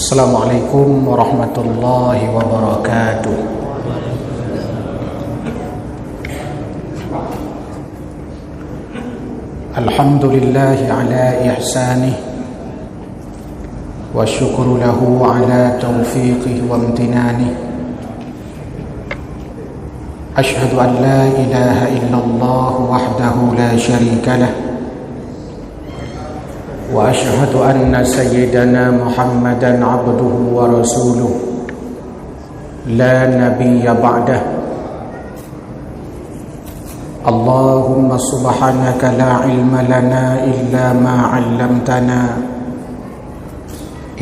Assalamualaikum warahmatullahi wabarakatuh. Alhamdulillahi ala ihsanih wa syukru lahu ala taufiqih wa amtinanih. Ashhadu an la ilaha illallah wahdahu la syarika lah wa ashhadu anna sayyidana Muhammadan abduhu wa rasuluh la nabiyya ba'dah. Allahumma subhanaka la ilma lana illa ma 'allamtana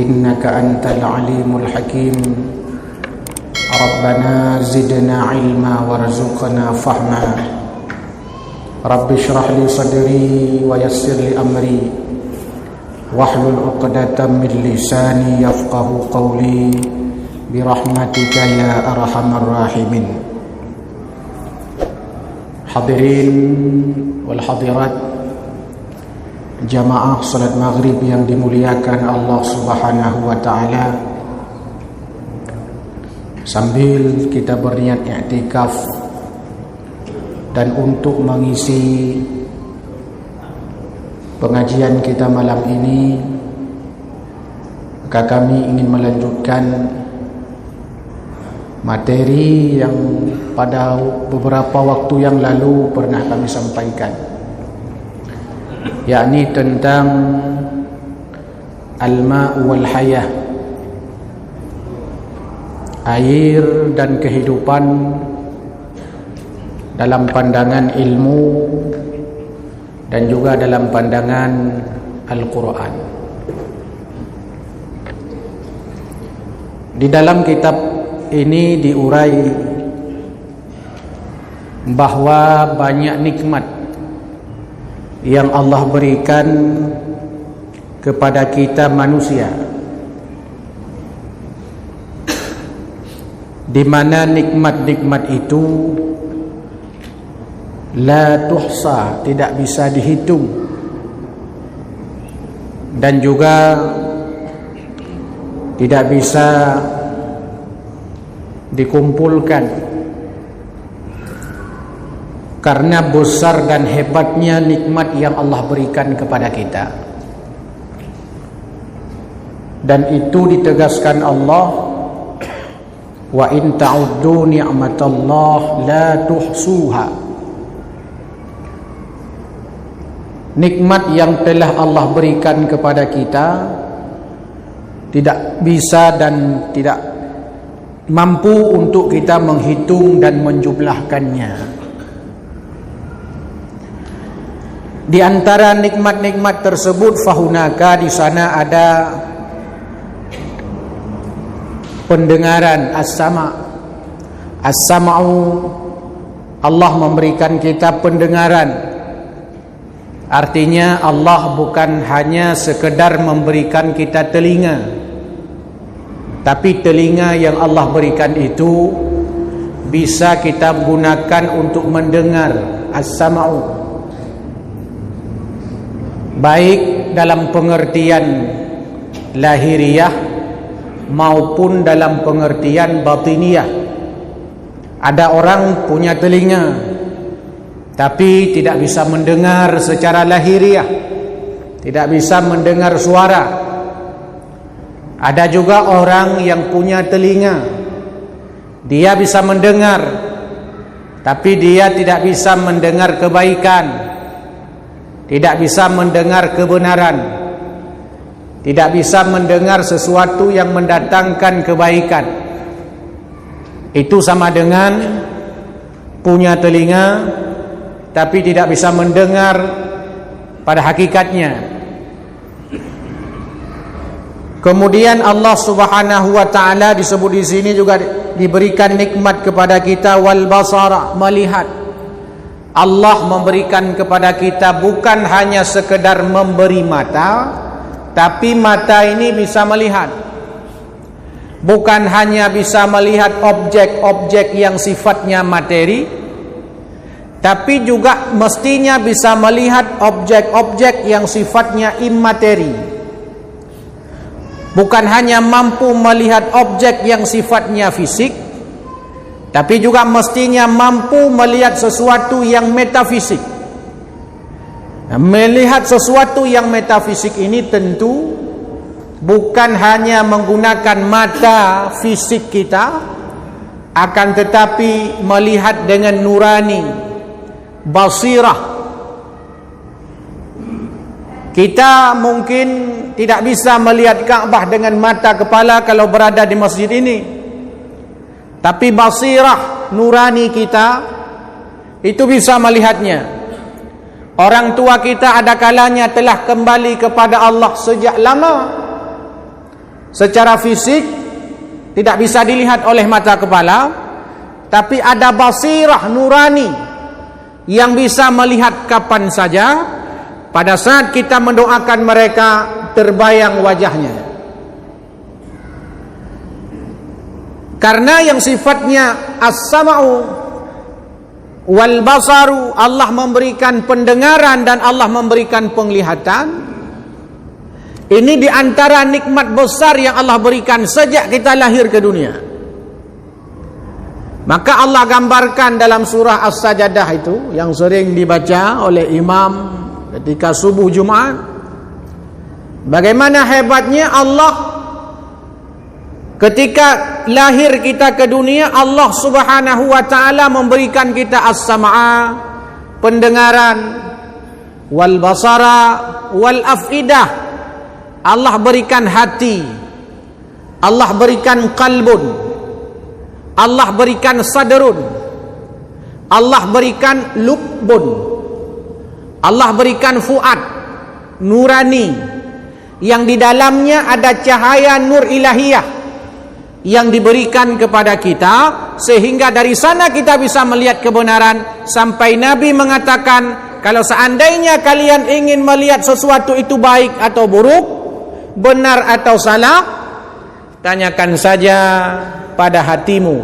innaka antal alimul hakim. Rabbana zidna ilma warzuqna fahma. Rabbi shrah li sadri wa yassir li amri wahlul 'uqdatam min lisani yafqahu qawli birahmatika ya arhamar rahimin. Hadirin wal hadirat, jamaah salat maghrib yang dimuliakan Allah Subhanahu wa taala. Sambil kita berniat i'tikaf dan untuk mengisi pengajian kita malam ini, maka kami ingin melanjutkan materi yang pada beberapa waktu yang lalu pernah kami sampaikan, yakni tentang al-ma'u wal hayah, air dan kehidupan dalam pandangan ilmu dan juga dalam pandangan Al-Quran. Di dalam kitab ini diurai bahwa banyak nikmat yang Allah berikan kepada kita manusia, di mana nikmat-nikmat itu la tuhsa, tidak bisa dihitung dan juga tidak bisa dikumpulkan, karena besar dan hebatnya nikmat yang Allah berikan kepada kita. Dan itu ditegaskan Allah, wa in ta'uddu ni'matallah la tuhsuha. Nikmat yang telah Allah berikan kepada kita tidak bisa dan tidak mampu untuk kita menghitung dan menjumlahkannya. Di antara nikmat-nikmat tersebut, fahunaka, di sana ada pendengaran, as-sama'. As-sama'u, Allah memberikan kita pendengaran. Artinya Allah bukan hanya sekedar memberikan kita telinga, tapi telinga yang Allah berikan itu bisa kita gunakan untuk mendengar, as-sama'u, baik dalam pengertian lahiriah maupun dalam pengertian batiniyah. Ada orang punya telinga tapi tidak bisa mendengar secara lahiriah, tidak bisa mendengar suara. Ada juga orang yang punya telinga, dia bisa mendengar, tapi dia tidak bisa mendengar kebaikan, tidak bisa mendengar kebenaran, tidak bisa mendengar sesuatu yang mendatangkan kebaikan. Itu sama dengan punya telinga tapi tidak bisa mendengar pada hakikatnya. Kemudian Allah Subhanahu wa taala disebut di sini juga diberikan nikmat kepada kita, wal basara, melihat. Allah memberikan kepada kita bukan hanya sekedar memberi mata, tapi mata ini bisa melihat. Bukan hanya bisa melihat objek-objek yang sifatnya materi, tapi juga mestinya bisa melihat objek-objek yang sifatnya immateri. bukan hanya mampu melihat objek yang sifatnya fisik, tapi juga mestinya mampu melihat sesuatu yang metafisik. Nah, melihat sesuatu yang metafisik ini tentu bukan hanya menggunakan mata fisik kita, akan tetapi melihat dengan nurani, basirah. Kita mungkin tidak bisa melihat Ka'bah dengan mata kepala kalau berada di masjid ini, tapi basirah, nurani kita itu bisa melihatnya. Orang tua kita ada kalanya telah kembali kepada Allah sejak lama. Secara fisik tidak bisa dilihat oleh mata kepala, tapi ada basirah nurani yang bisa melihat kapan saja. Pada saat kita mendoakan mereka, terbayang wajahnya. Karena yang sifatnya as-sama'u wal basaru, Allah memberikan pendengaran dan Allah memberikan penglihatan. Ini di antara nikmat besar yang Allah berikan sejak kita lahir ke dunia. Maka Allah gambarkan dalam surah As-Sajdah itu, yang sering dibaca oleh imam ketika subuh Jumat, bagaimana hebatnya Allah ketika lahir kita ke dunia. Allah subhanahu wa ta'ala memberikan kita as-sam'a, pendengaran, wal basara, wal afidah. Allah berikan hati, Allah berikan qalbun, Allah berikan sadrun, Allah berikan lubun, Allah berikan fuad, nurani, yang di dalamnya ada cahaya nur ilahiyah yang diberikan kepada kita, sehingga dari sana kita bisa melihat kebenaran. Sampai Nabi mengatakan, kalau seandainya kalian ingin melihat sesuatu itu baik atau buruk, benar atau salah, tanyakan saja pada hatimu,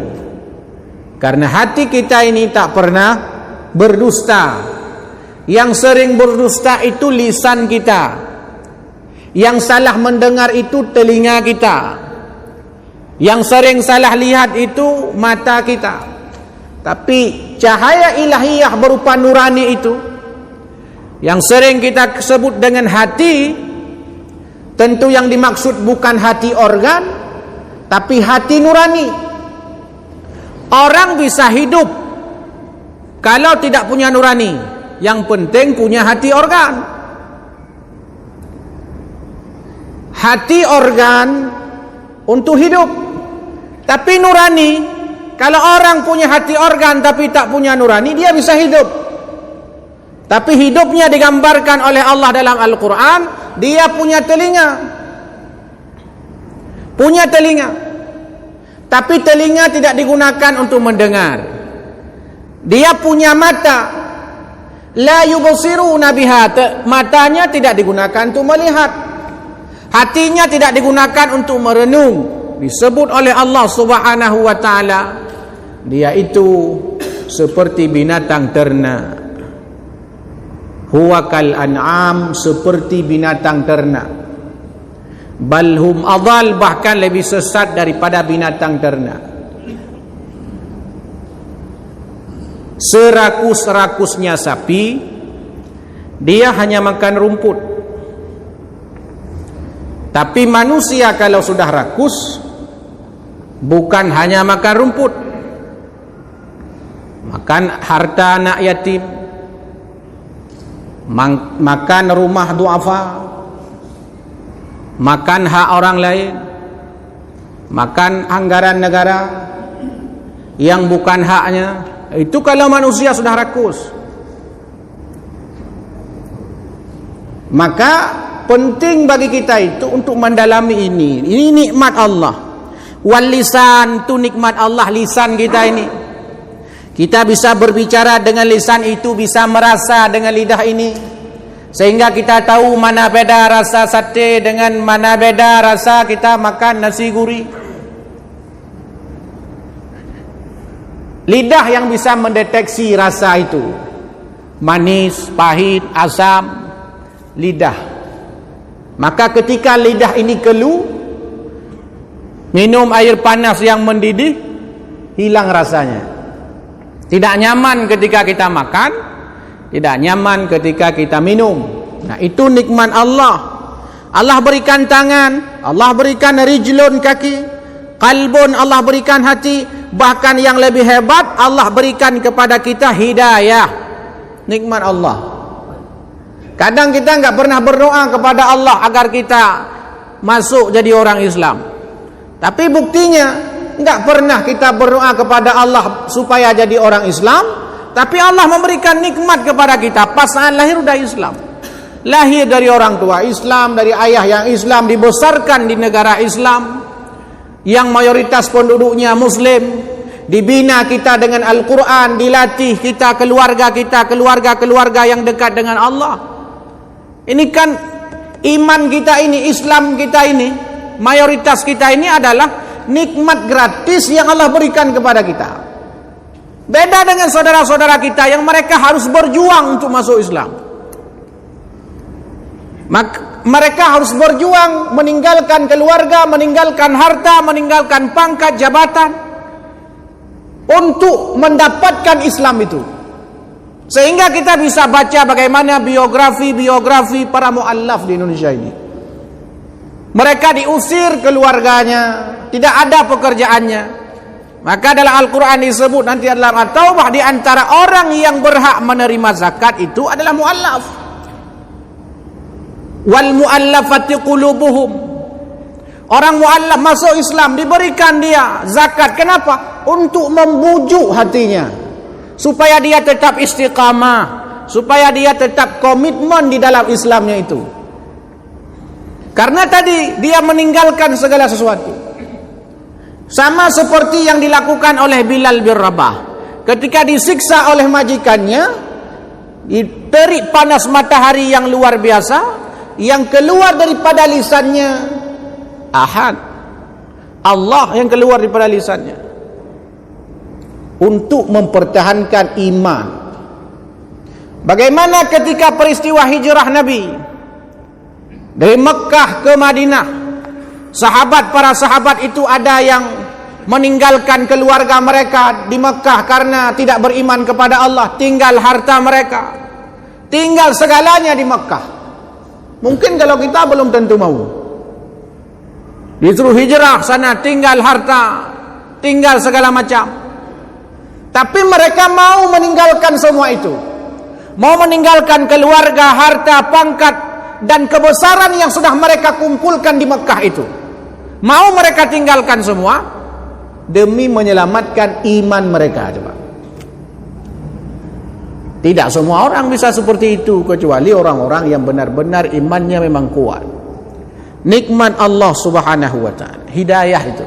karena hati kita ini tak pernah berdusta. Yang sering berdusta itu lisan kita, yang salah mendengar itu telinga kita, yang sering salah lihat itu mata kita. Tapi cahaya ilahiyah berupa nurani itu, yang sering kita sebut dengan hati, tentu yang dimaksud bukan hati organ, tapi hati nurani. Orang bisa hidup kalau tidak punya nurani. Yang penting punya hati organ. Hati organ untuk hidup, tapi nurani. Kalau orang punya hati organ tapi tak punya nurani, dia bisa hidup. Tapi hidupnya digambarkan oleh Allah dalam Al-Quran, dia punya telinga. Punya telinga, tapi telinga tidak digunakan untuk mendengar. Dia punya mata, la yubsiruna biha, matanya tidak digunakan untuk melihat. Hatinya tidak digunakan untuk merenung. Disebut oleh Allah subhanahu wa ta'ala, dia itu seperti binatang ternak. Huwa kal an'am, seperti binatang ternak. Balhum adal, bahkan lebih sesat daripada binatang ternak. Serakus-rakusnya sapi, dia hanya makan rumput. Tapi manusia kalau sudah rakus, bukan hanya makan rumput, makan harta anak yatim, makan rumah duafa, makan hak orang lain, makan anggaran negara yang bukan haknya. Itu kalau manusia sudah rakus. Maka penting bagi kita itu untuk mendalami ini. Ini nikmat Allah. Wal lisan, itu nikmat Allah, lisan kita ini. Kita bisa berbicara dengan lisan itu, bisa merasa dengan lidah ini, sehingga kita tahu mana beda rasa sate dengan mana beda rasa kita makan nasi gurih. Lidah yang bisa mendeteksi rasa itu, manis, pahit, asam, lidah. Maka ketika lidah ini keluh, Minum air panas yang mendidih, hilang rasanya. Tidak nyaman ketika kita makan, tidak nyaman ketika kita minum. Nah, itu nikmat Allah. Allah berikan tangan, Allah berikan rijlun kaki, qalbun Allah berikan hati, bahkan yang lebih hebat Allah berikan kepada kita hidayah. Nikmat Allah. Kadang kita enggak pernah berdoa kepada Allah agar kita masuk jadi orang Islam. Tapi buktinya enggak pernah kita berdoa kepada Allah supaya jadi orang Islam, tapi Allah memberikan nikmat kepada kita. Pas saat lahir udah Islam. Lahir dari orang tua Islam, dari ayah yang Islam, dibesarkan di negara Islam yang mayoritas penduduknya Muslim, dibina kita dengan Al-Quran, dilatih kita, keluarga yang dekat dengan Allah. Ini kan iman kita ini, Islam kita ini, mayoritas kita ini adalah nikmat gratis yang Allah berikan kepada kita. Beda dengan saudara-saudara kita yang mereka harus berjuang untuk masuk Islam. Mereka harus berjuang, meninggalkan keluarga, meninggalkan harta, meninggalkan pangkat, jabatan untuk mendapatkan Islam itu. Sehingga kita bisa baca bagaimana biografi para muallaf di Indonesia ini. Mereka diusir keluarganya, tidak ada pekerjaannya. Maka dalam Al-Quran disebut nanti dalam At-Taubah, di antara orang yang berhak menerima zakat itu adalah muallaf. Wal muallafati qulubuhum. Orang muallaf masuk Islam, diberikan dia zakat. Kenapa? Untuk membujuk hatinya, supaya dia tetap istiqamah, supaya dia tetap komitmen di dalam Islamnya itu. Karena tadi dia meninggalkan segala sesuatu. Sama seperti yang dilakukan oleh Bilal bin Rabah ketika disiksa oleh majikannya, diterik panas matahari yang luar biasa, yang keluar daripada lisannya Ahad, Allah yang keluar daripada lisannya, untuk mempertahankan iman. Bagaimana ketika peristiwa hijrah Nabi dari Mekah ke Madinah, para sahabat itu ada yang meninggalkan keluarga mereka di Mekah karena tidak beriman kepada Allah, tinggal harta mereka, tinggal segalanya di Mekah. Mungkin kalau kita belum tentu mau. Disuruh hijrah sana, tinggal harta, tinggal segala macam. Tapi mereka mau meninggalkan semua itu. Mau meninggalkan keluarga, harta, pangkat, dan kebesaran yang sudah mereka kumpulkan di Mekah itu. Mau mereka tinggalkan semua demi menyelamatkan iman mereka. Coba. Tidak semua orang bisa seperti itu, kecuali orang-orang yang benar-benar imannya memang kuat. Nikmat Allah Subhanahu wa ta'ala, hidayah itu.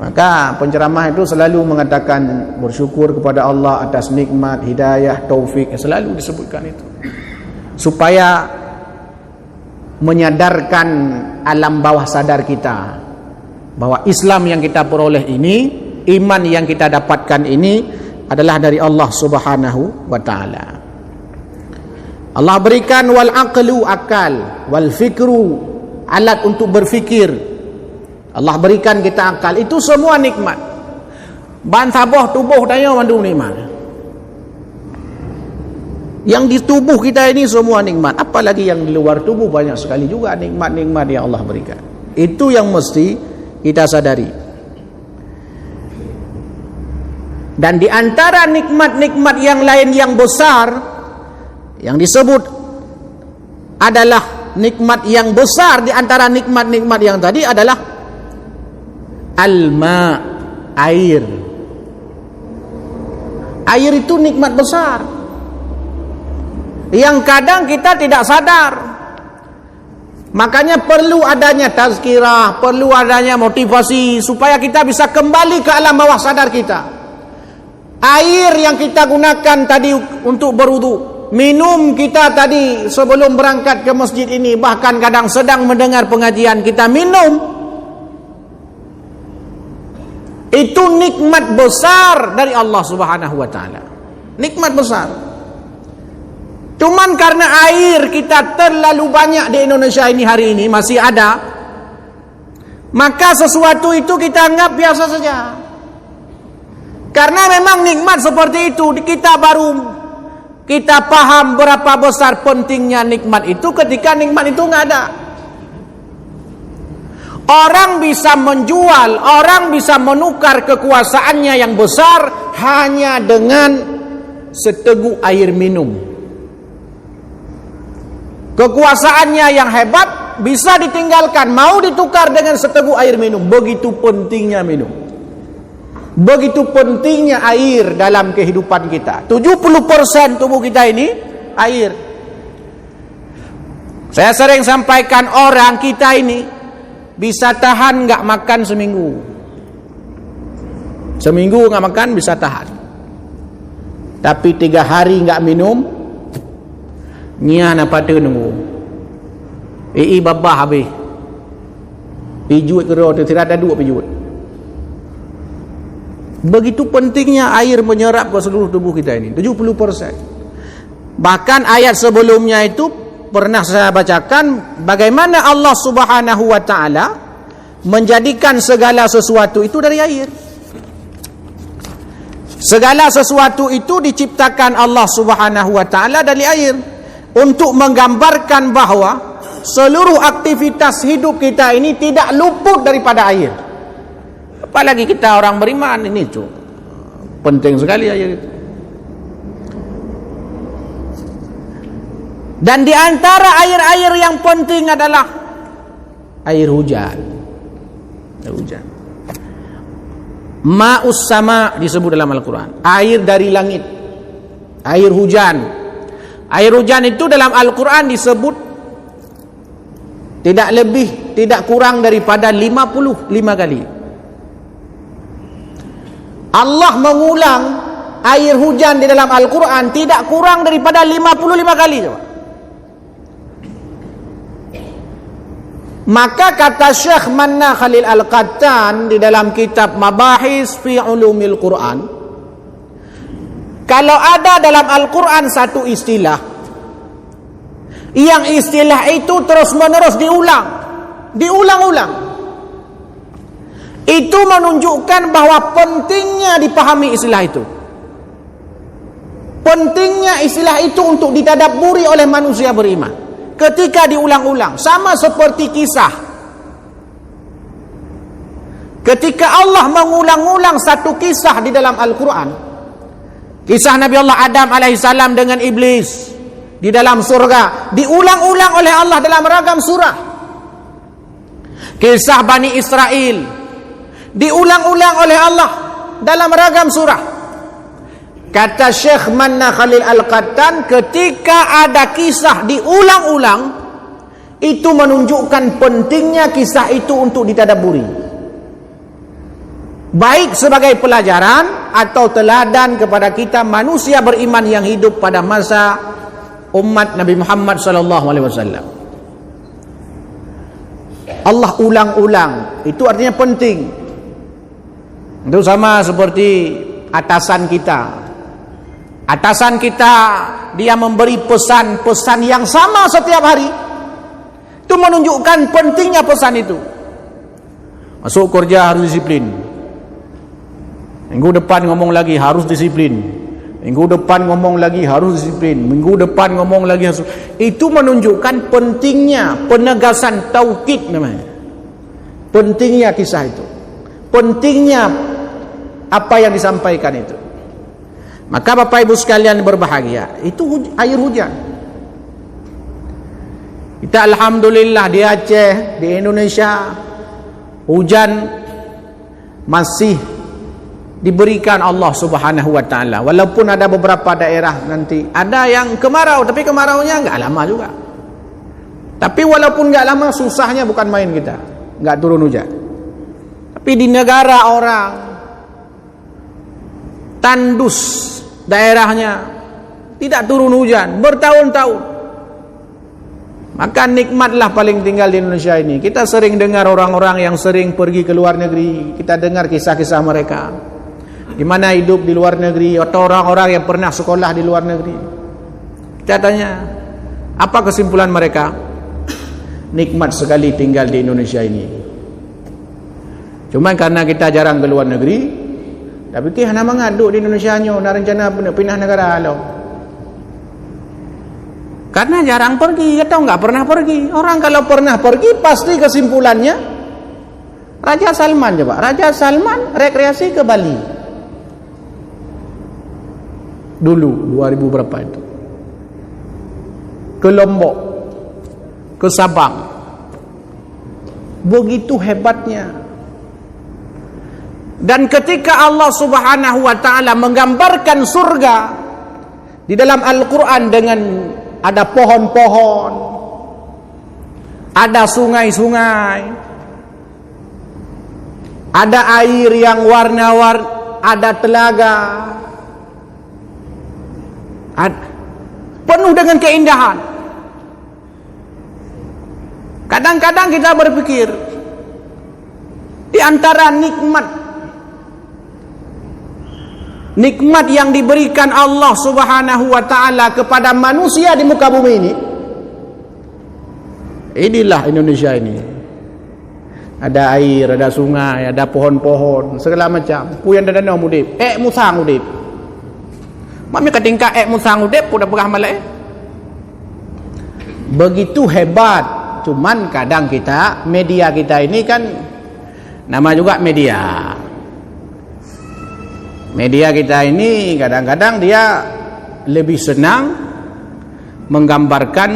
Maka penceramah itu selalu mengatakan bersyukur kepada Allah atas nikmat, hidayah, taufik, selalu disebutkan itu. Supaya menyadarkan alam bawah sadar kita bahwa Islam yang kita peroleh ini, iman yang kita dapatkan ini adalah dari Allah Subhanahu wa ta'ala. Allah berikan wal aqlu, akal, wal fikru, alat untuk berfikir. Allah berikan kita akal, itu semua nikmat. Ban sabah tubuh tanya mandu nikmat. Yang di tubuh kita ini semua nikmat, apalagi yang di luar tubuh banyak sekali juga nikmat-nikmat yang Allah berikan. Itu yang mesti kita sadari. Dan di antara nikmat-nikmat yang lain yang besar yang disebut adalah nikmat yang besar, di antara nikmat-nikmat yang tadi adalah al-ma, air. Air itu nikmat besar yang kadang kita tidak sadar. Makanya perlu adanya tazkirah, perlu adanya motivasi supaya kita bisa kembali ke alam bawah sadar kita. Air yang kita gunakan tadi untuk berwudu, minum kita tadi sebelum berangkat ke masjid ini, bahkan kadang sedang mendengar pengajian kita minum, itu nikmat besar dari Allah Subhanahu wa ta'ala. Nikmat besar. Cuman karena air kita terlalu banyak di Indonesia ini hari ini masih ada, maka sesuatu itu kita anggap biasa saja. Karena memang nikmat seperti itu, kita paham berapa besar pentingnya nikmat itu ketika nikmat itu nggak ada. Orang bisa menjual, orang bisa menukar kekuasaannya yang besar hanya dengan seteguk air minum. Kekuasaannya yang hebat bisa ditinggalkan, mau ditukar dengan seteguk air minum. Begitu pentingnya minum. Begitu pentingnya air dalam kehidupan kita. 70% tubuh kita ini air. Saya sering sampaikan, orang kita ini bisa tahan nggak makan seminggu. Seminggu nggak makan bisa tahan. Tapi 3 hari nggak minum, nya apa tu nunggu. Babah habis. Pijut kero tu tidak ada dua pijut. Begitu pentingnya air menyerap ke seluruh tubuh kita ini, 70%. Bahkan ayat sebelumnya itu pernah saya bacakan bagaimana Allah Subhanahu wa taala menjadikan segala sesuatu itu dari air. Segala sesuatu itu diciptakan Allah Subhanahu wa taala dari air untuk menggambarkan bahawa seluruh aktivitas hidup kita ini tidak luput daripada air. Apalagi kita orang beriman, ini tu penting sekali air itu. Dan di antara air-air yang penting adalah air hujan. Air hujan. Ma'us sama disebut dalam Al-Quran. Air dari langit. Air hujan. Air hujan itu dalam Al-Quran disebut tidak lebih, tidak kurang daripada 55 kali. Allah mengulang air hujan di dalam Al-Quran tidak kurang daripada 55 kali. Maka kata Syekh Manna Khalil Al-Qattan di dalam kitab Mabahis fi Ulumil Quran, kalau ada dalam Al-Quran satu istilah, yang istilah itu terus menerus diulang-ulang, itu menunjukkan bahwa pentingnya dipahami istilah itu. Pentingnya istilah itu untuk ditadabburi oleh manusia beriman. Ketika diulang-ulang, sama seperti kisah. Ketika Allah mengulang-ulang satu kisah di dalam Al-Quran, kisah Nabi Allah Adam alaihissalam dengan iblis di dalam surga, diulang-ulang oleh Allah dalam ragam surah. Kisah Bani Israel diulang-ulang oleh Allah dalam ragam surah. Kata Syekh Manna Khalil Al-Qattan, ketika ada kisah diulang-ulang, itu menunjukkan pentingnya kisah itu untuk ditadabburi, baik sebagai pelajaran atau teladan kepada kita manusia beriman yang hidup pada masa umat Nabi Muhammad SAW. Allah ulang-ulang, itu artinya penting. Itu sama seperti atasan kita. Atasan kita, dia memberi pesan-pesan yang sama setiap hari. Itu menunjukkan pentingnya pesan itu. Masuk kerja harus disiplin. Minggu depan ngomong lagi harus disiplin. Minggu depan ngomong lagi harus disiplin. Minggu depan ngomong lagi harus. Itu menunjukkan pentingnya penegasan taukid namanya. Pentingnya kisah itu. Pentingnya apa yang disampaikan itu. Maka Bapak Ibu sekalian berbahagia, itu air hujan. Kita alhamdulillah di Aceh, di Indonesia, hujan masih diberikan Allah Subhanahu wa taala. Walaupun ada beberapa daerah nanti ada yang kemarau, tapi kemaraunya enggak lama juga. Tapi walaupun enggak lama, susahnya bukan main kita, enggak turun hujan. Tapi di negara orang tandus daerahnya tidak turun hujan bertahun-tahun, maka nikmatlah paling tinggal di Indonesia ini. Kita sering dengar orang-orang yang sering pergi ke luar negeri, kita dengar kisah-kisah mereka di mana hidup di luar negeri, atau orang-orang yang pernah sekolah di luar negeri. Kita tanya, apa kesimpulan mereka? Nikmat sekali tinggal di Indonesia ini. Cuma karena kita jarang ke luar negeri, tapi kita nak mengaduk di Indonesia nyo, nak rencana pindah negara lo. Karena jarang pergi, atau enggak pernah pergi. Orang kalau pernah pergi pasti kesimpulannya Raja Salman coba. Raja Salman rekreasi ke Bali. Dulu 2000 berapa itu? Ke Lombok, ke Sabang. Begitu hebatnya. Dan ketika Allah Subhanahu wa taala menggambarkan surga di dalam Al-Qur'an dengan ada pohon-pohon, ada sungai-sungai, ada air yang warna-warni, ada telaga, penuh dengan keindahan. Kadang-kadang kita berpikir di antara nikmat yang diberikan Allah Subhanahu wa taala kepada manusia di muka bumi ini, inilah Indonesia ini. Ada air, ada sungai, ada pohon-pohon, segala macam. Puyan danau mudip, musang mudip. Mami ketingka musang mudip udah berah malai. Begitu hebat. Cuman kadang kita, media kita ini kan nama juga media. Media kita ini kadang-kadang dia lebih senang menggambarkan,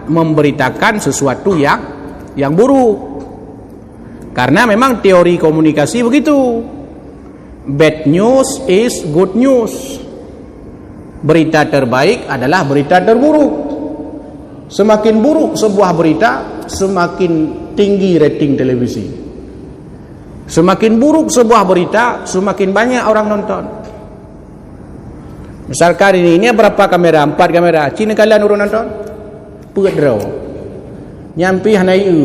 memberitakan sesuatu yang buruk. Karena memang teori komunikasi begitu. Bad news is good news. Berita terbaik adalah berita terburuk. Semakin buruk sebuah berita, semakin tinggi rating televisi. Semakin buruk sebuah berita, semakin banyak orang nonton. Misalkan ini berapa kamera? 4 kamera. Cina kalian urun nonton? Pedro. Nyampi hanai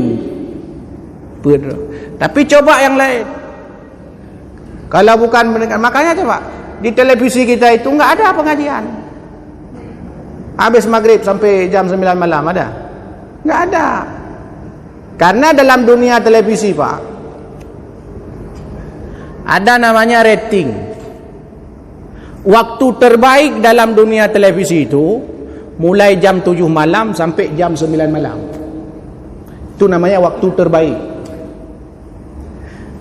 Pedro. Tapi coba yang lain. Kalau bukan mendengar, makanya coba di televisi kita itu enggak ada pengajian. Habis maghrib sampai jam 9 malam ada? Enggak ada. Karena dalam dunia televisi, Pak, ada namanya rating. Waktu terbaik dalam dunia televisi itu mulai jam 7 malam sampai jam 9 malam. Itu namanya waktu terbaik.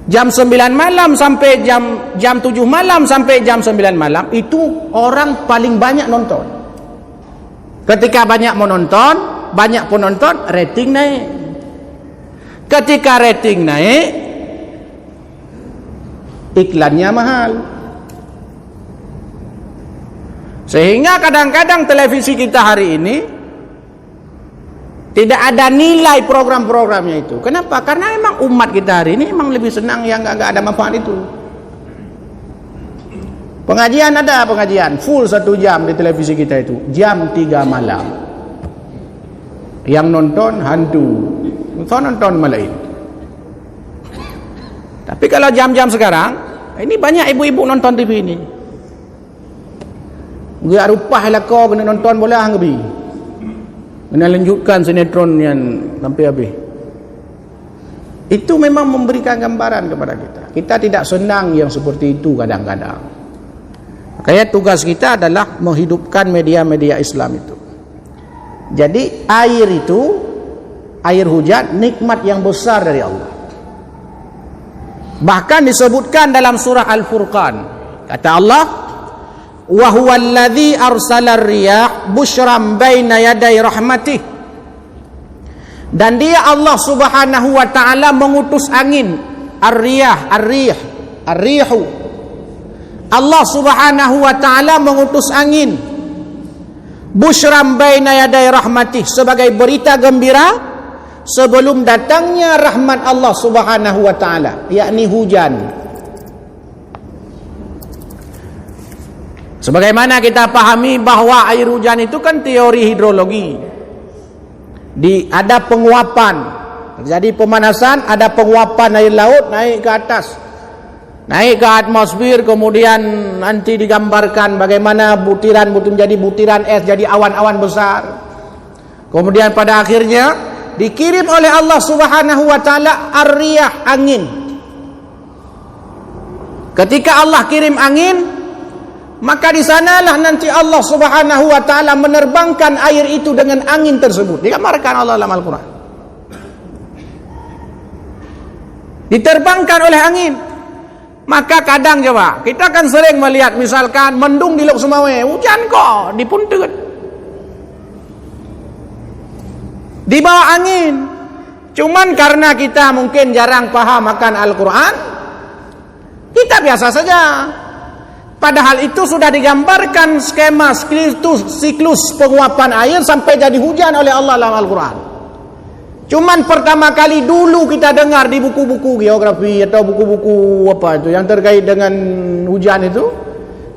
Jam 9 malam sampai jam 7 malam sampai jam 9 malam itu orang paling banyak nonton. Ketika banyak menonton, banyak penonton, rating naik. Ketika rating naik, iklannya mahal. Sehingga kadang-kadang televisi kita hari ini tidak ada nilai program-programnya itu. Kenapa? Karena memang umat kita hari ini memang lebih senang yang enggak ada manfaat itu. Pengajian ada, pengajian full 1 jam di televisi kita itu, jam 3 malam. Yang nonton hantu, nonton malaik. Tapi kalau jam-jam sekarang, ini banyak ibu-ibu nonton TV ini. Gak rupah lah kau kena nonton bola ngebi. Kena lanjutkan sinetron yang sampai habis. Itu memang memberikan gambaran kepada kita. Kita tidak senang yang seperti itu kadang-kadang. Makanya tugas kita adalah menghidupkan media-media Islam itu. Jadi air itu, air hujan, nikmat yang besar dari Allah. Bahkan disebutkan dalam surah Al-Furqan, kata Allah, wa huwa alladhi arsala ar-riyah bushran baina yaday rahmatih. Dan dia Allah Subhanahu wa taala mengutus angin, ar-riyah, ar-rihu. Allah Subhanahu wa taala mengutus angin bushran baina yaday rahmatih, sebagai berita gembira sebelum datangnya rahmat Allah Subhanahu wa taala, yakni hujan. Sebagaimana kita pahami bahwa air hujan itu kan teori hidrologi. Ada penguapan, terjadi pemanasan, ada penguapan air laut naik ke atas, naik ke atmosfer, kemudian nanti digambarkan bagaimana butiran menjadi butiran es, jadi awan-awan besar. Kemudian pada akhirnya dikirim oleh Allah Subhanahu wa taala ar-riyah, angin. Ketika Allah kirim angin, maka di sanalah nanti Allah Subhanahu wa taala menerbangkan air itu dengan angin tersebut. Digambarkan Allah dalam Al-Qur'an. Diterbangkan oleh angin. Maka kadang coba, kita kan sering melihat misalkan mendung di Lok Sumawe, hujan kok di Puntet. Di bawah angin. Cuman karena kita mungkin jarang paham akan Al-Quran, kita biasa saja. Padahal itu sudah digambarkan skema siklus penguapan air sampai jadi hujan oleh Allah dalam Al-Quran. Cuman pertama kali dulu kita dengar di buku-buku geografi atau buku-buku apa itu yang terkait dengan hujan itu,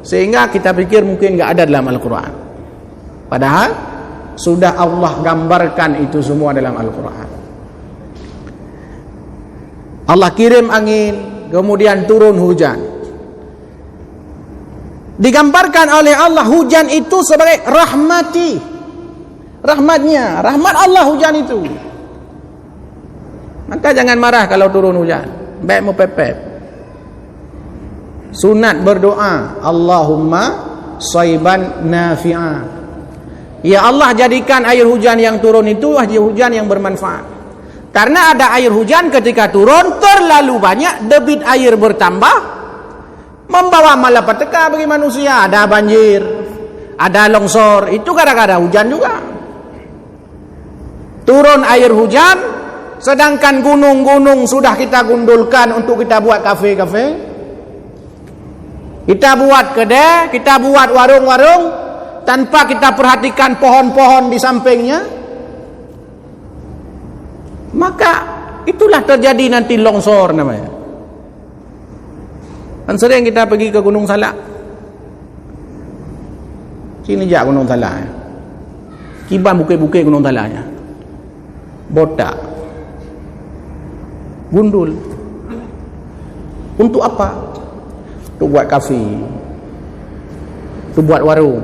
sehingga kita pikir mungkin nggak ada dalam Al-Quran. Padahal sudah Allah gambarkan itu semua dalam Al-Quran. Allah kirim angin, kemudian turun hujan. Digambarkan oleh Allah hujan itu sebagai rahmatnya, rahmat Allah hujan itu. Maka jangan marah kalau turun hujan, baik mau pepet. Sunat berdoa, Allahumma shayban nafi'a. Ya Allah, jadikan air hujan yang turun itu air hujan yang bermanfaat. Karena ada air hujan ketika turun terlalu banyak, debit air bertambah, membawa malapetaka bagi manusia. Ada banjir, ada longsor, itu gara-gara hujan juga. Turun air hujan, sedangkan gunung-gunung sudah kita gundulkan untuk kita buat kafe-kafe, kita buat kedai, kita buat warung-warung, tanpa kita perhatikan pohon-pohon di sampingnya, maka itulah terjadi nanti longsor namanya. Kan sering kita pergi ke Gunung Salak, sini je Gunung Salak, Kiban bukit-bukit Gunung Salaknya, botak, gundul. Untuk apa? Untuk buat kafe, untuk buat warung.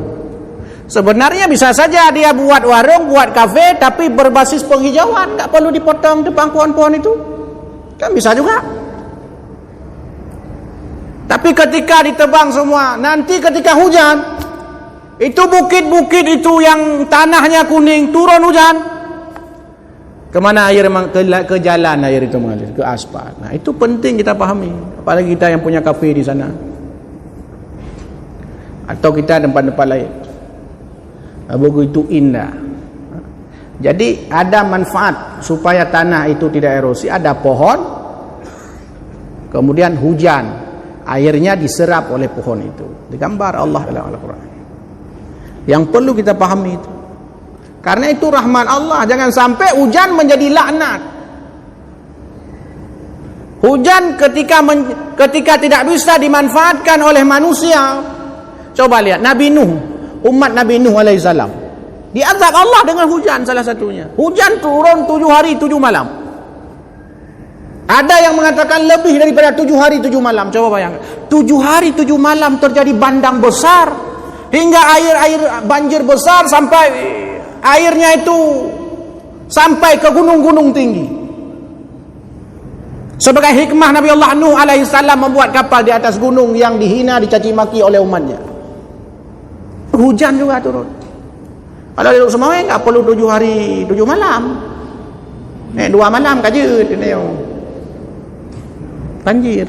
Sebenarnya bisa saja dia buat warung, buat kafe, tapi berbasis penghijauan, tak perlu dipotong depan pohon-pohon itu, kan bisa juga. Tapi ketika ditebang semua, nanti ketika hujan, itu bukit-bukit itu yang tanahnya kuning, turun hujan, kemana air memang ke jalan air itu mengalir, ke aspal. Nah, itu penting kita pahami, apalagi kita yang punya kafe di sana, atau kita tempat-tempat lain. Begitu indah. Jadi ada manfaat supaya tanah itu tidak erosi. Ada pohon, kemudian hujan, airnya diserap oleh pohon itu. Digambar Allah dalam Al-Quran. Yang perlu kita pahami itu. Karena itu rahmat Allah. Jangan sampai hujan menjadi laknat. Hujan ketika tidak bisa dimanfaatkan oleh manusia. Coba lihat Nabi Nuh, umat Nabi Nuh alaihissalam, diazab Allah dengan hujan salah satunya. Hujan turun 7 hari 7 malam. Ada yang mengatakan lebih daripada 7 hari 7 malam. Coba bayangkan, 7 hari 7 malam terjadi bandang besar, hingga air banjir besar, sampai airnya itu sampai ke gunung-gunung tinggi. Sebagai hikmah Nabi Allah Nuh alaihissalam membuat kapal di atas gunung yang dihina, dicaci maki oleh umatnya. Hujan juga turun. Kalau di Lok Sumawe enggak perlu 7 hari 7 malam. 2 malam kajut ini. Banjir.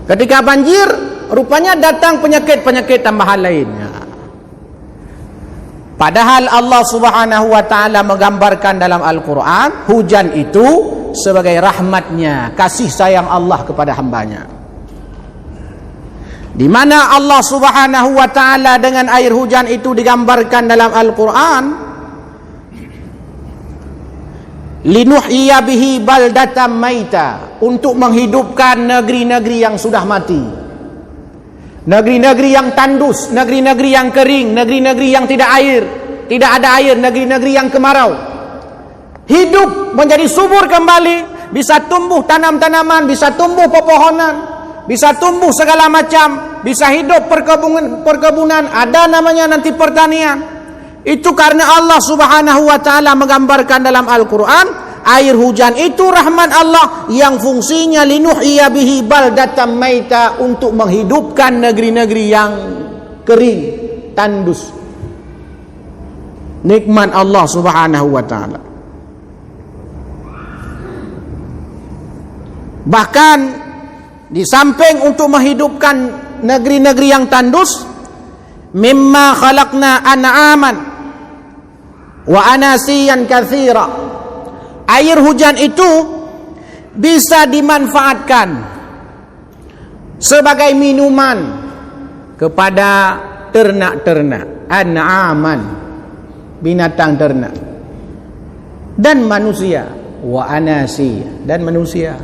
Ketika banjir, rupanya datang penyakit-penyakit tambahan lainnya. Padahal Allah Subhanahu wa taala menggambarkan dalam Al-Qur'an hujan itu sebagai rahmatnya, kasih sayang Allah kepada hambanya. Di mana Allah Subhanahu wa taala dengan air hujan itu digambarkan dalam Al-Qur'an, linuhyiya bihi baldatan maita, untuk menghidupkan negeri-negeri yang sudah mati, negeri-negeri yang tandus, negeri-negeri yang kering, negeri-negeri yang tidak ada air, negeri-negeri yang kemarau, hidup menjadi subur kembali, bisa tumbuh tanam-tanaman, bisa tumbuh pepohonan, bisa tumbuh segala macam, bisa hidup perkebunan, ada namanya nanti pertanian. Itu karena Allah Subhanahu wa taala menggambarkan dalam Al-Qur'an Air hujan itu rahmat Allah yang fungsinya linuhyiya bihi baldatan maita, untuk menghidupkan negeri-negeri yang kering, tandus. Nikmat Allah Subhanahu wa taala. Bahkan di samping untuk menghidupkan negeri-negeri yang tandus, mimma khalaqna an'aman wa anasiyan katsira. Air hujan itu bisa dimanfaatkan sebagai minuman kepada ternak-ternak, an'aman, binatang ternak, dan manusia, wa anasi, dan manusia.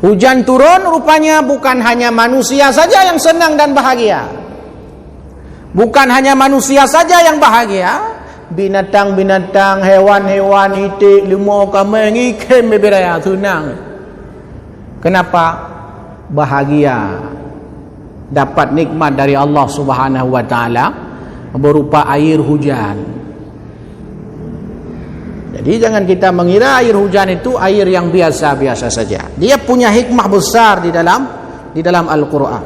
Hujan turun rupanya bukan hanya manusia saja yang senang dan bahagia. Bukan hanya manusia saja yang bahagia, binatang-binatang, hewan-hewan, itik, lemur, kambing, ikan, beberapa senang. Kenapa? Bahagia dapat nikmat dari Allah Subhanahu wa taala berupa air hujan. Jadi jangan kita mengira air hujan itu air yang biasa-biasa saja. Dia punya hikmah besar di dalam Al-Quran.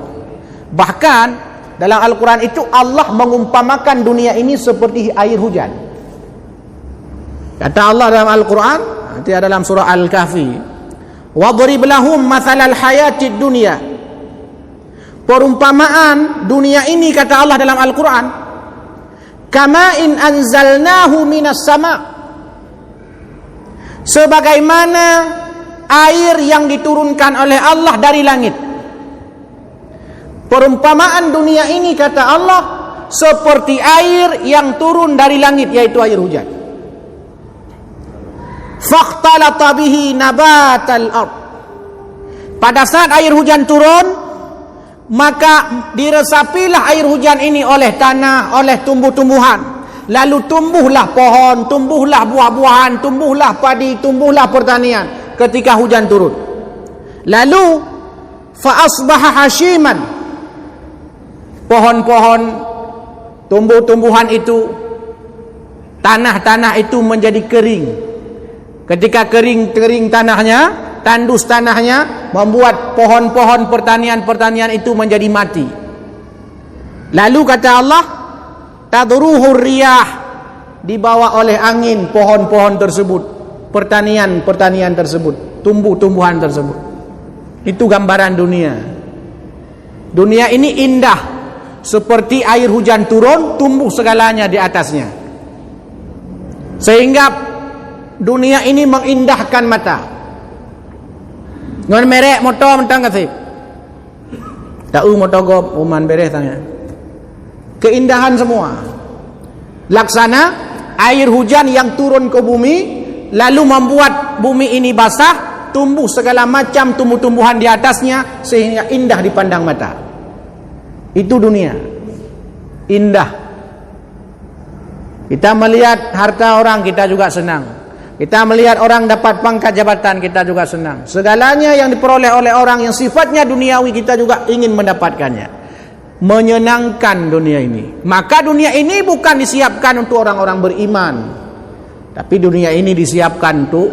Bahkan dalam Al-Quran itu Allah mengumpamakan dunia ini seperti air hujan. Kata Allah dalam Al-Quran, nanti dalam surah Al-Kahfi, "Wadrib lahum mathalal hayatid dunya." Perumpamaan dunia ini, kata Allah dalam Al-Quran, "Kama'in anzalnahu minas sama'." Sebagaimana air yang diturunkan oleh Allah dari langit. Perumpamaan dunia ini, kata Allah, seperti air yang turun dari langit, yaitu air hujan. Fakhtalata bihi nabatal ard. Pada saat air hujan turun, maka diresapilah air hujan ini oleh tanah, oleh tumbuh-tumbuhan. Lalu tumbuhlah pohon, tumbuhlah buah-buahan, tumbuhlah padi, tumbuhlah pertanian ketika hujan turun. Lalu fa asbaha hashiman. Pohon-pohon, tumbuh-tumbuhan itu, tanah-tanah itu menjadi kering. Ketika kering tanahnya, tandus tanahnya, membuat pohon-pohon pertanian itu menjadi mati. Lalu kata Allah, tadruhur riyah, dibawa oleh angin pohon-pohon tersebut, pertanian tersebut, tumbuh-tumbuhan tersebut. Itu gambaran dunia. Dunia ini indah, seperti air hujan turun, tumbuh segalanya di atasnya. Sehingga dunia ini mengindahkan mata. Ngon merek motor mentang kasih. Tahu motor gop uman beres tanya. Keindahan semua. Laksana air hujan yang turun ke bumi, lalu membuat bumi ini basah, tumbuh segala macam tumbuh-tumbuhan di atasnya, sehingga indah dipandang mata. Itu dunia. Indah. Kita melihat harta orang, kita juga senang. Kita melihat orang dapat pangkat jabatan, kita juga senang. Segalanya yang diperoleh oleh orang yang sifatnya duniawi, kita juga ingin mendapatkannya. Menyenangkan dunia ini. Maka dunia ini bukan disiapkan untuk orang-orang beriman, tapi dunia ini disiapkan untuk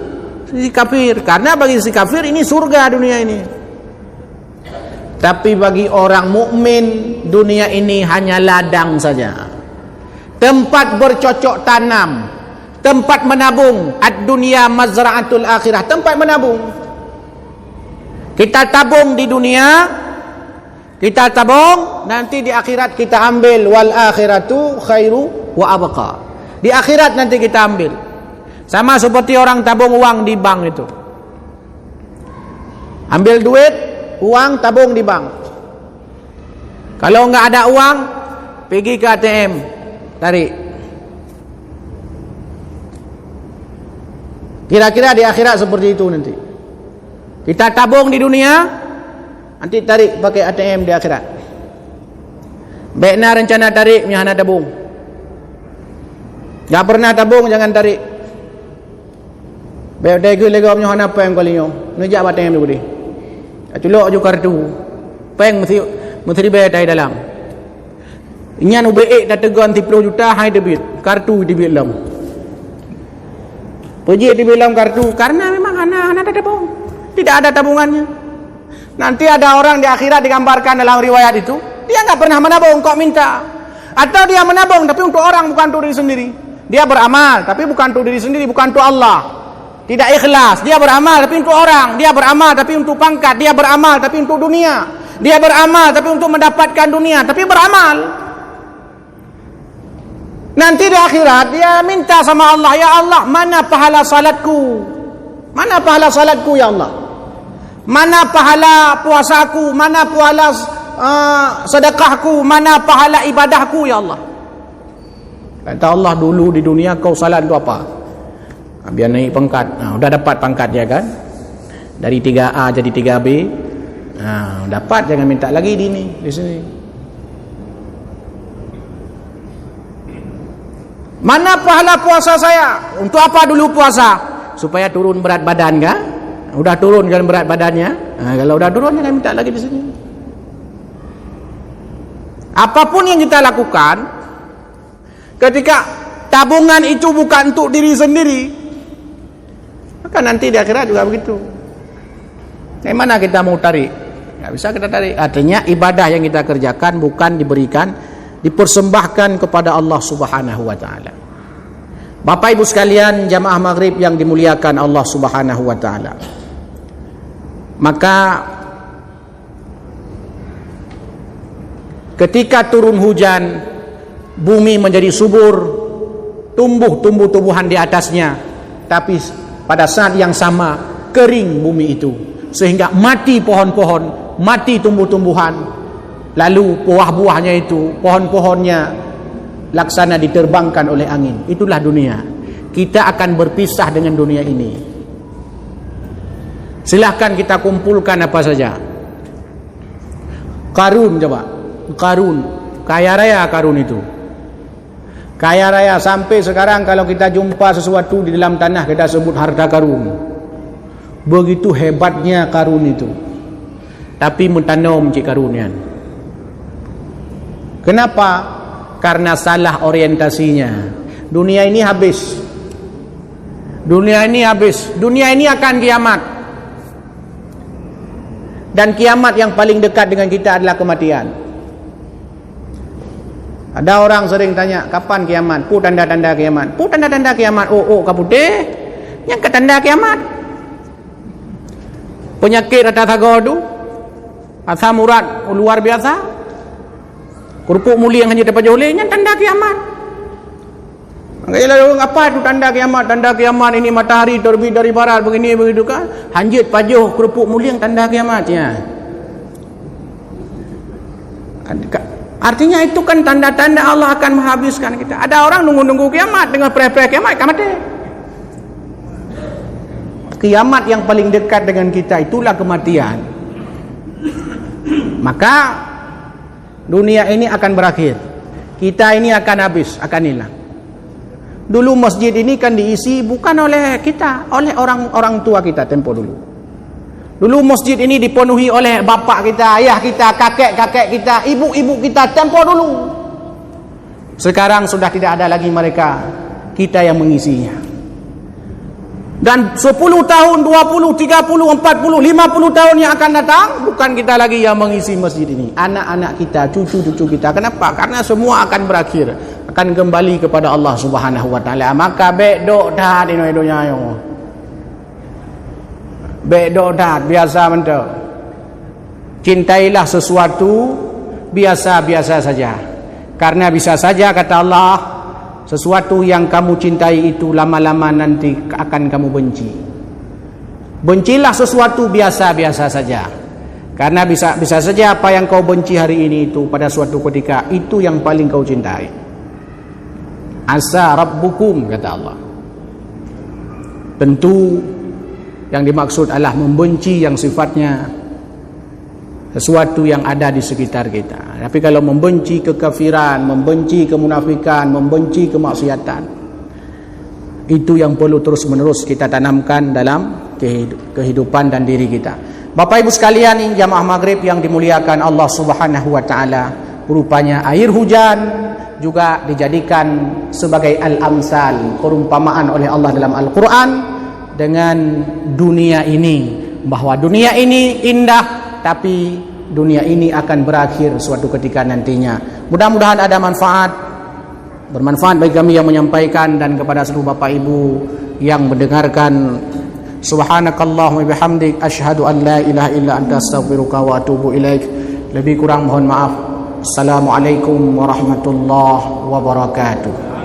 si kafir. Karena bagi si kafir ini surga dunia ini. Tapi bagi orang mukmin, dunia ini hanya ladang saja, tempat bercocok tanam, tempat menabung. Ad-dunya mazra'atul akhirah, tempat menabung. Kita tabung di dunia, kita tabung, nanti di akhirat kita ambil. Wal akhiratu khairu wa abqa. Di akhirat nanti kita ambil. Sama seperti orang tabung uang di bank itu. Ambil duit, uang, tabung di bank. Kalau enggak ada uang, pergi ke ATM, tarik. Kira-kira di akhirat seperti itu nanti. Kita tabung di dunia, nanti tarik pakai ATM di akhirat. Baiknya rencana tarik, punya anak tabung. Gak pernah tabung, jangan tarik. Baik dah gue lega punya anak peng kali nyo. Ngejak ATM dulu deh. Culok je kartu. Peng mesti bayar dari dalam. Inyan UBE dah tegon 30 juta hai debit. Kartu debit dalam. Pejik dibilang kartu karena memang anak ada tabung. Tidak ada tabungannya. Nanti ada orang di akhirat digambarkan dalam riwayat itu, dia enggak pernah menabung, kok minta. Atau dia menabung tapi untuk orang, bukan untuk diri sendiri. Dia beramal tapi bukan untuk diri sendiri, bukan untuk Allah. Tidak ikhlas. Dia beramal tapi untuk orang. Dia beramal tapi untuk pangkat. Dia beramal tapi untuk dunia. Dia beramal tapi untuk mendapatkan dunia, tapi beramal. Nanti di akhirat dia minta sama Allah, ya Allah, mana pahala salatku? Mana pahala salatku ya Allah? Mana pahala puasaku? Mana pahala sedekahku? Mana pahala ibadahku ya Allah? Kata Allah, dulu di dunia kau salat itu apa? Biar naik pangkat. Udah dapat pangkat ya kan? Dari 3A jadi 3B. Dapat, jangan minta lagi di sini. Mana pahala puasa saya? Untuk apa dulu puasa? Supaya turun berat badan kan? Udah turun kan berat badannya? Kalau udah turun jangan minta lagi di sini. Apapun yang kita lakukan, ketika tabungan itu bukan untuk diri sendiri, maka nanti di akhirat juga begitu. Dari mana kita mau tarik? Nggak bisa kita tarik. Artinya ibadah yang kita kerjakan bukan diberikan, dipersembahkan kepada Allah Subhanahu wa taala. Bapak Ibu sekalian, jamaah maghrib yang dimuliakan Allah Subhanahu wa taala. Maka ketika turun hujan, bumi menjadi subur, tumbuh tumbuh-tumbuhan di atasnya, tapi pada saat yang sama kering bumi itu, sehingga mati pohon-pohon, mati tumbuh-tumbuhan, lalu buah-buahnya itu, pohon-pohonnya laksana diterbangkan oleh angin. Itulah dunia. Kita akan berpisah dengan dunia ini. Silahkan kita kumpulkan apa saja. Karun coba, Karun, kaya raya Karun itu. Kaya raya sampai sekarang kalau kita jumpa sesuatu di dalam tanah kita sebut harta karun. Begitu hebatnya Karun itu. Tapi mentanam cik Karunian. Kenapa? Karena salah orientasinya. Dunia ini habis. Dunia ini habis. Dunia ini akan kiamat. Dan kiamat yang paling dekat dengan kita adalah kematian. Ada orang sering tanya, kapan kiamat? Pu tanda-tanda kiamat. Pu tanda-tanda kiamat. Oh, kaputih. Yang ke tanda kiamat. Penyakit rata tagodu. Asam urat luar biasa. Kerupuk muli yang hanya dapat jolehnya tanda kiamat. Apa itu tanda kiamat? Tanda kiamat ini matahari terbit dari barat begini begitu kan? Hanjit pajuh kerupuk muli yang tanda kiamatnya. Artinya itu kan tanda-tanda Allah akan menghabiskan kita. Ada orang nunggu-nunggu kiamat dengan pre-pre kiamat mati. Kiamat yang paling dekat dengan kita itulah kematian. Maka dunia ini akan berakhir. Kita ini akan habis, akan hilang. Dulu masjid ini kan diisi bukan oleh kita, oleh orang tua kita tempo dulu. Dulu masjid ini dipenuhi oleh bapak kita, ayah kita, kakek-kakek kita, ibu-ibu kita tempo dulu. Sekarang sudah tidak ada lagi mereka, kita yang mengisinya. Dan 10 tahun, 20, 30, 40, 50 tahun yang akan datang, bukan kita lagi yang mengisi masjid ini. Anak-anak kita, cucu-cucu kita. Kenapa? Karena semua akan berakhir, akan kembali kepada Allah Subhanahu wa taala. Maka bedok dah di dunia yo. Bedok dah biasa mentok. Cintailah sesuatu biasa-biasa saja. Karena bisa saja kata Allah, sesuatu yang kamu cintai itu lama-lama nanti akan kamu benci. Bencilah sesuatu biasa-biasa saja. Karena bisa saja apa yang kau benci hari ini itu pada suatu ketika itu yang paling kau cintai. Asa rabbukum kata Allah. Tentu yang dimaksud adalah membenci yang sifatnya sesuatu yang ada di sekitar kita. Tapi kalau membenci kekafiran, membenci kemunafikan, membenci kemaksiatan, itu yang perlu terus-menerus kita tanamkan dalam kehidupan dan diri kita. Bapak Ibu sekalian, jamaah maghrib yang dimuliakan Allah Subhanahu wa taala, rupanya air hujan juga dijadikan sebagai al-amsal, perumpamaan oleh Allah dalam Al-Quran dengan dunia ini, bahwa dunia ini indah tapi dunia ini akan berakhir suatu ketika nantinya. Mudah-mudahan ada bermanfaat bagi kami yang menyampaikan dan kepada seluruh Bapak Ibu yang mendengarkan. Subhanakallahumma bihamdik asyhadu an la ilaha illa anta astaghfiruka wa atubu ilaik. Lebih kurang mohon maaf. Assalamualaikum warahmatullahi wabarakatuh.